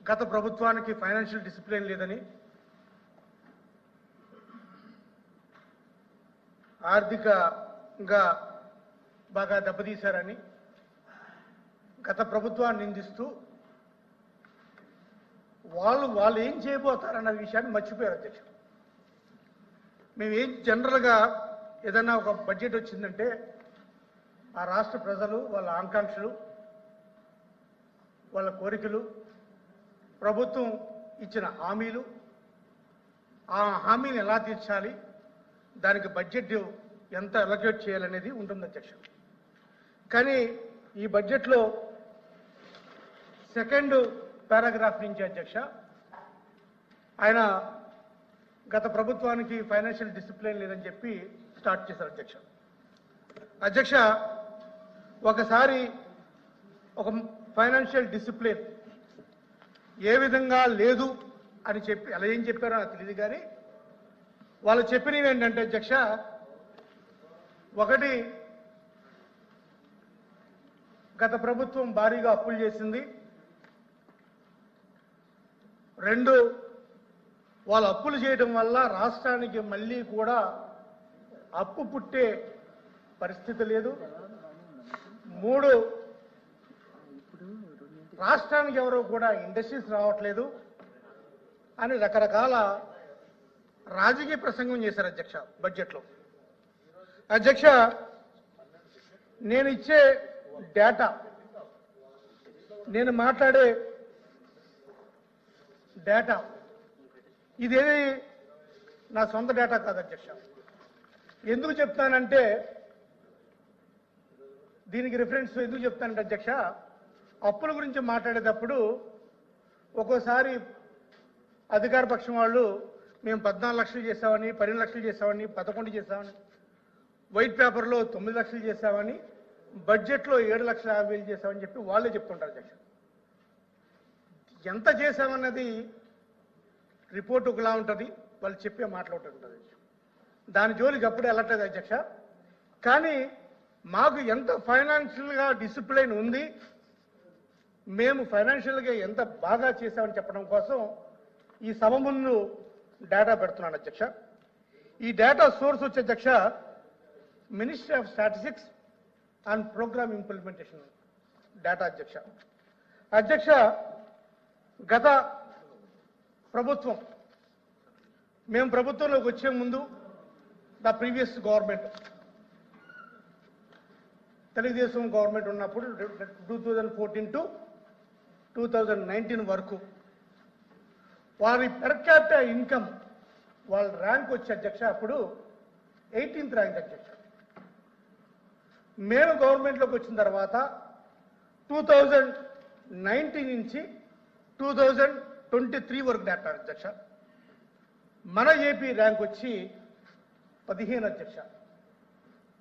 గత ప్రభుత్వానికి financial discipline లేదని, ఆర్థికంగా బాగా దెబ్బతీశారని గత ప్రభుత్వాన్ని నిందిస్తూ వాళ్ళు ఏం చేయబోతారన్న విషయాన్ని మర్చిపోయారు అధ్యక్ష. మేమేం జనరల్గా ఏదన్నా ఒక బడ్జెట్ వచ్చిందంటే ఆ రాష్ట్ర ప్రజలు వాళ్ళ ఆకాంక్షలు, వాళ్ళ కోరికలు, ప్రభుత్వం ఇచ్చిన హామీలు, ఆ హామీని ఎలా తీర్చాలి, దానికి బడ్జెట్ ఎంత అలొకేట్ చేయాలనేది ఉంటుంది అధ్యక్ష. కానీ ఈ బడ్జెట్లో సెకండ్ పారాగ్రాఫ్ నుంచి అధ్యక్ష ఆయన గత ప్రభుత్వానికి ఫైనాన్షియల్ డిసిప్లిన్ లేదని చెప్పి స్టార్ట్ చేశారు అధ్యక్ష. అధ్యక్ష, ఒకసారి ఒక ఫైనాన్షియల్ డిసిప్లిన్ ఏ విధంగా లేదు అని చెప్పి అలా ఏం చెప్పారో నాకు తెలియదు, కానీ వాళ్ళు చెప్పినవి ఏంటంటే అధ్యక్ష, ఒకటి గత ప్రభుత్వం భారీగా అప్పులు చేసింది, రెండు వాళ్ళు అప్పులు చేయడం వల్ల రాష్ట్రానికి మళ్ళీ కూడా అప్పు పుట్టే పరిస్థితి లేదు, మూడు రాష్ట్రానికి ఎవరో కూడా ఇండస్ట్రీస్ రావట్లేదు అని రకరకాల రాజకీయ ప్రసంగం చేశారు అధ్యక్ష బడ్జెట్లో. అధ్యక్ష, నేను ఇచ్చే డేటా, నేను మాట్లాడే డేటా ఇదేది నా సొంత డేటా కాదు అధ్యక్ష. ఎందుకు చెప్తానంటే, దీనికి రిఫరెన్స్ ఎందుకు చెప్తానంటే అధ్యక్ష, అప్పుల గురించి మాట్లాడేటప్పుడు ఒక్కోసారి అధికార పక్షం వాళ్ళు మేము 14 లక్షలు చేసామని, 12 లక్షలు చేసామని, 11 చేసామని, వైట్ పేపర్లో 9 లక్షలు చేసామని, బడ్జెట్లో 7,50,000 చేసామని చెప్పి వాళ్ళే చెప్తుంటారు అధ్యక్ష. ఎంత చేశామన్నది రిపోర్ట్ ఒకలా ఉంటుంది, వాళ్ళు చెప్పే మాటలు ఒకటి ఉంటుంది. దాని జోలికి అప్పుడే వెళ్ళట్లేదు అధ్యక్ష. కానీ మాకు ఎంత ఫైనాన్షియల్గా డిసిప్లిన్ ఉంది, మేము ఫైనాన్షియల్గా ఎంత బాగా చేశామని చెప్పడం కోసం ఈ సభ ముందు డేటా పెడుతున్నాను అధ్యక్ష. ఈ డేటా సోర్స్ వచ్చే అధ్యక్ష ministry of statistics and programme implementation data అధ్యక్ష. అధ్యక్ష, గత ప్రభుత్వం, మేము ప్రభుత్వంలోకి వచ్చే ముందు the previous government, Telugu Desam government ఉన్నప్పుడు 2014 to 2019 వరకు వారి పెర్ క్యాపిటా ఇన్కమ్ వాళ్ళ ర్యాంక్ వచ్చే అధ్యక్ష అప్పుడు 18th ర్యాంక్ అధ్యక్ష. మేము గవర్నమెంట్లోకి వచ్చిన తర్వాత 2019 నుంచి 2023 వరకు డేటా అధ్యక్ష. మన ఏపీ ర్యాంక్ వచ్చి 15 అధ్యక్ష.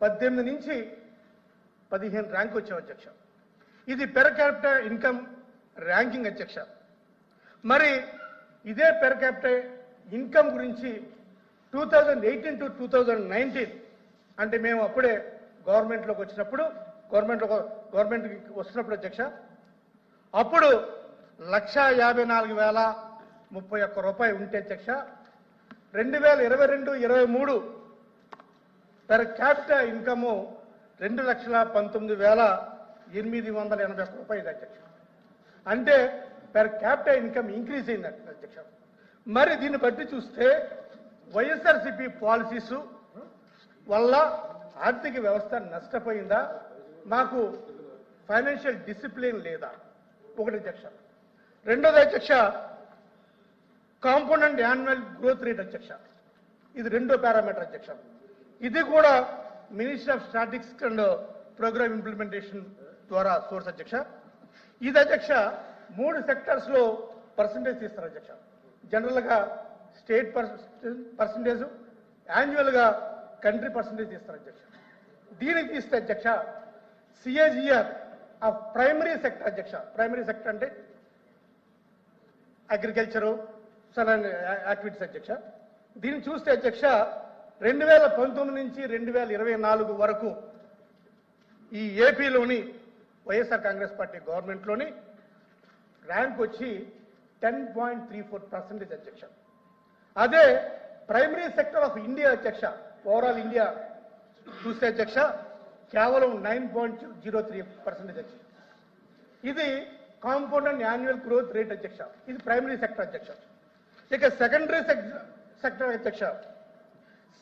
18 నుంచి 15 ర్యాంక్ వచ్చాం అధ్యక్ష. ఇది పెర్ క్యాపిటా ఇన్కమ్ ర్యాంకింగ్ అధ్యక్ష. మరి ఇదే పెర్ క్యాపిటా ఇన్కమ్ గురించి 2018 to 2019 అంటే మేము అప్పుడే గవర్నమెంట్లోకి వచ్చినప్పుడు, గవర్నమెంట్కి వస్తున్నప్పుడు అధ్యక్ష, అప్పుడు 1,54,031 రూపాయలు ఉంటే అధ్యక్ష 2022-23 పెర్ క్యాపిటా ఇన్కము 2,19,881 రూపాయలు అధ్యక్ష. అంటే పెర్ క్యాపిటా ఇన్కమ్ ఇంక్రీజ్ అయింది అధ్యక్ష. మరి దీన్ని బట్టి చూస్తే వైఎస్ఆర్సీపీ పాలసీస్ వల్ల ఆర్థిక వ్యవస్థ నష్టపోయిందా, మాకు ఫైనాన్షియల్ డిసిప్లిన్ లేదా, ఒకటి అధ్యక్ష. రెండోది అధ్యక్ష, కాంపౌండ్ యాన్యువల్ గ్రోత్ రేట్ అధ్యక్ష. ఇది రెండో పారామీటర్ అధ్యక్ష. ఇది కూడా ministry of statistics and programme implementation ద్వారా సోర్స్ అధ్యక్ష. ఇది అధ్యక్ష 3 సెక్టర్స్లో పర్సంటేజ్ తీస్తారు అధ్యక్ష. జనరల్గా స్టేట్ పర్సంటేజ్, యాన్యువల్గా కంట్రీ పర్సంటేజ్ తీస్తారు అధ్యక్ష. దీనికి తీస్తే అధ్యక్ష సిఏజిఆర్ ఆఫ్ ప్రైమరీ సెక్టర్ అధ్యక్ష. ప్రైమరీ సెక్టర్ అంటే అగ్రికల్చరు యాక్టివిటీస్ అధ్యక్ష. దీన్ని చూస్తే అధ్యక్ష 2019 నుంచి 2024 వరకు ఈ ఏపీలోని వైఎస్ఆర్ కాంగ్రెస్ పార్టీ గవర్నమెంట్లోని ర్యాంక్ వచ్చి 10.34% అధ్యక్ష. అదే ప్రైమరీ సెక్టర్ ఆఫ్ ఇండియా అధ్యక్ష, ఓవరాల్ ఇండియా చూస్తే అధ్యక్ష కేవలం 9.03% అధ్యక్ష. ఇది కాంపౌండ్ యాన్యువల్ గ్రోత్ రేట్ అధ్యక్ష. ఇది ప్రైమరీ సెక్టర్ అధ్యక్ష. ఇక సెకండరీ సెక్టర్ అధ్యక్ష,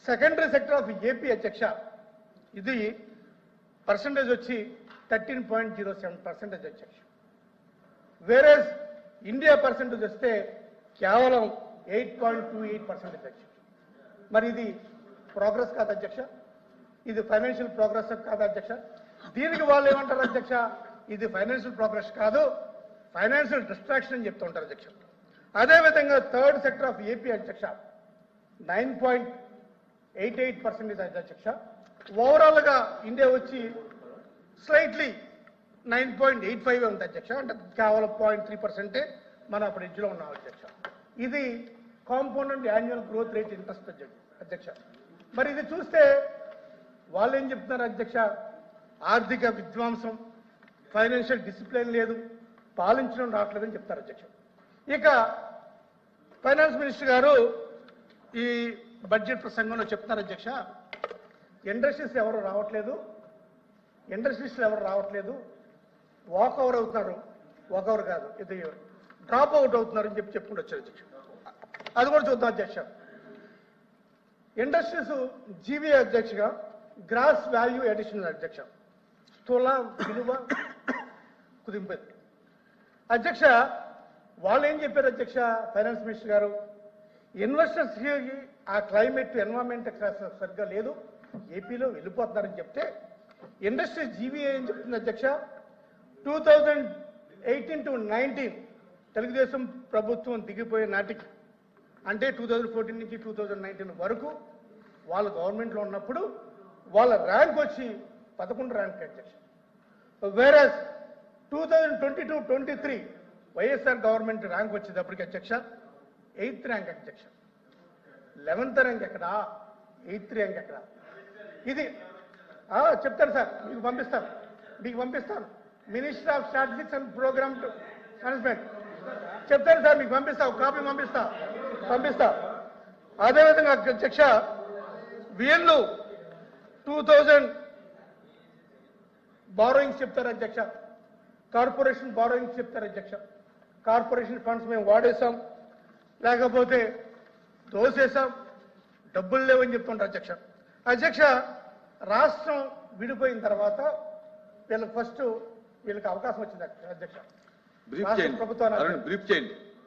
సెకండరీ సెక్టర్ ఆఫ్ ఏపీ అధ్యక్ష, ఇది పర్సంటేజ్ వచ్చి 13.07% అధ్యక్ష. వేరేస్ ఇండియా పర్సంటేజ్ వస్తే కేవలం 8.28% అధ్యక్ష. మరి ఇది ప్రోగ్రెస్ కాదు అధ్యక్ష, ఇది ఫైనాన్షియల్ ప్రోగ్రెస్ కాదు అధ్యక్ష. దీనికి వాళ్ళు ఏమంటారు అధ్యక్ష, ఇది ఫైనాన్షియల్ ప్రోగ్రెస్ కాదు, ఫైనాన్షియల్ డిస్ట్రాక్షన్ అని చెప్తూ ఉంటారు అధ్యక్ష. అదేవిధంగా థర్డ్ సెక్టర్ ఆఫ్ ఏపీ అధ్యక్ష 9.88% అధ్యక్ష. ఓవరాల్గా ఇండియా వచ్చి స్లైట్లీ 9.85 ఉంది అధ్యక్ష. అంటే కేవలం 0.3% మనం అప్పుడు ఎడ్జ్లో ఉన్నాం అధ్యక్ష. ఇది compound annual growth rate interest అధ్యక్ష. మరి ఇది చూస్తే వాళ్ళు ఏం చెప్తున్నారు అధ్యక్ష, ఆర్థిక విధ్వంసం, ఫైనాన్షియల్ డిసిప్లిన్ లేదు, పాలించడం రావట్లేదని చెప్తారు అధ్యక్ష. ఇక ఫైనాన్స్ మినిస్టర్ గారు ఈ బడ్జెట్ ప్రసంగంలో చెప్తున్నారు అధ్యక్ష, ఇండస్ట్రీస్ ఎవరు రావట్లేదు, వాక్ ఓవర్ అవుతున్నారు, వాక్ ఓవర్ కాదు ఇది డ్రాప్ అవుట్ అవుతున్నారు అని చెప్పుకుంటూ వచ్చారు అధ్యక్ష. అది కూడా చూద్దాం అధ్యక్ష. ఇండస్ట్రీస్ జీవీ అధ్యక్షగా గ్రాస్ వాల్యూ అడిషనల్ అధ్యక్ష, స్థూల విలువ కుదింపు అధ్యక్ష. వాళ్ళు ఏం చెప్పారు అధ్యక్ష, ఫైనాన్స్ మినిస్టర్ గారు, ఇన్వెస్టర్స్ ఆ క్లైమేట్ ఎన్వైరన్మెంట్ సరిగ్గా లేదు, ఏపీలో వెళ్ళిపోతున్నారని చెప్తే ఇండస్ట్రీ జీవీ ఏం చెప్తుంది అధ్యక్ష, 2018 to 19 తెలుగుదేశం ప్రభుత్వం దిగిపోయే నాటికి, అంటే 2014 నుంచి 2019 వరకు వాళ్ళు గవర్నమెంట్లో ఉన్నప్పుడు వాళ్ళ ర్యాంక్ వచ్చి 11 ర్యాంక్ అధ్యక్ష. వేరస్ 2022-23 వైఎస్ఆర్ గవర్నమెంట్ ర్యాంక్ వచ్చేటప్పటికి అధ్యక్ష 8th ర్యాంక్ అధ్యక్ష. 11th ర్యాంక్ ఎక్కడా, 8th ర్యాంక్ ఎక్కడా? ఇది చెప్తాను సార్, మీకు పంపిస్తాను minister of statistics and programme management చెప్తాను సార్, మీకు పంపిస్తా, ఒక కాపీ పంపిస్తా. అదేవిధంగా అధ్యక్ష వీళ్ళు 2000 బారోయింగ్స్ చెప్తారు అధ్యక్ష, కార్పొరేషన్ బారోయింగ్స్ చెప్తారు అధ్యక్ష. కార్పొరేషన్ ఫండ్స్ మేము వాడేసాం, లేకపోతే దోసేసాం, డబ్బులు లేవని చెప్తుంటారు అధ్యక్ష. అధ్యక్ష రాష్ట్రం విడిపోయిన తర్వాత వీళ్ళకి అవకాశం వచ్చింది అధ్యక్ష, ప్రభుత్వానికి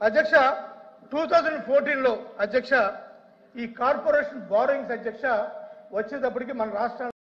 అధ్యక్ష. 2014లో అధ్యక్ష ఈ కార్పొరేషన్ బారోయింగ్స్ అధ్యక్ష వచ్చేటప్పటికి మన రాష్ట్రాలు